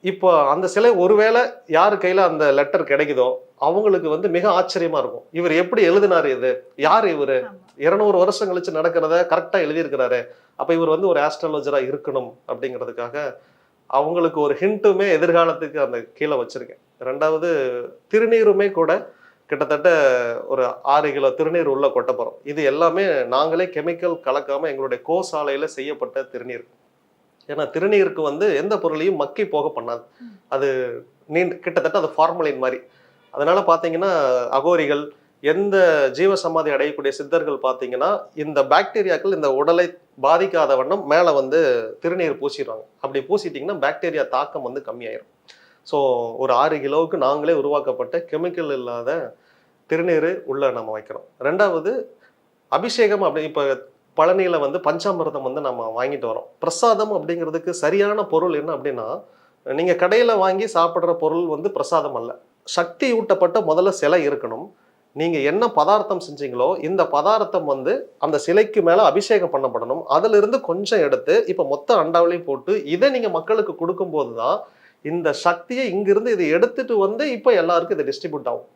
இப்போ அந்த சிலை ஒருவேளை யாரு கையில அந்த லெட்டர் கிடைக்குதோ அவங்களுக்கு வந்து மிக ஆச்சரியமா இருக்கும். இவர் எப்படி எழுதினாரு இது? யார் இவரு? ஆமா. 200 வருஷம் கழிச்சு நடக்கிறத கரெக்டா எழுதியிருக்கிறாரு. அப்ப இவர் வந்து ஒரு ஆஸ்ட்ராலஜரா இருக்கணும் அப்படிங்கிறதுக்காக அவங்களுக்கு ஒரு ஹிண்ட்டுமே எதிர்காலத்துக்கு அந்த கீழே வச்சிருக்கேன். 2வது திருநீருமே கூட கிட்டத்தட்ட ஒரு 6 கிலோ திருநீர் உள்ள கொட்ட போறோம். இது எல்லாமே நாங்களே கெமிக்கல் கலக்காம எங்களுடைய கோசாலையில செய்யப்பட்ட திருநீர். ஏன்னா திருநீருக்கு வந்து எந்த பொருளையும் மக்கி போக பண்ணாது. அது கிட்டத்தட்ட அது ஃபார்மலின் மாதிரி. அதனால பார்த்தீங்கன்னா அகோரிகள் எந்த ஜீவசமாதி அடையக்கூடிய சித்தர்கள் பார்த்தீங்கன்னா இந்த பாக்டீரியாக்கள் இந்த உடலை பாதிக்காத வண்ணம் மேலே வந்து திருநீர் பூசிடுவாங்க. அப்படி பூசிட்டிங்கன்னா பாக்டீரியா தாக்கம் வந்து கம்மியாயிரும். ஸோ ஒரு 6 கிலோவுக்கு நாங்களே உருவாக்கப்பட்ட கெமிக்கல் இல்லாத திருநீர் உள்ள நம்ம வைக்கிறோம். 2வது அபிஷேகம் அப்படி இப்போ பழனியில வந்து பஞ்சாமிர்தம் வந்து நம்ம வாங்கிட்டு வரோம். பிரசாதம் அப்படிங்கிறதுக்கு சரியான பொருள் என்ன அப்படின்னா, நீங்க கடையில வாங்கி சாப்பிடுற பொருள் வந்து பிரசாதம் அல்ல. சக்தி ஊட்டப்பட்ட முதல்ல சிலை இருக்கணும். நீங்க என்ன பதார்த்தம் செஞ்சீங்களோ இந்த பதார்த்தம் வந்து அந்த சிலைக்கு மேல அபிஷேகம் பண்ணப்படணும். அதுல இருந்து கொஞ்சம் எடுத்து இப்ப மொத்த அண்டாவிலையும் போட்டு இதை நீங்க மக்களுக்கு கொடுக்கும் போதுதான் இந்த சக்தியை இங்கிருந்து இதை எடுத்துட்டு வந்து இப்ப எல்லாருக்கும் இதை டிஸ்ட்ரிபியூட் ஆகும்.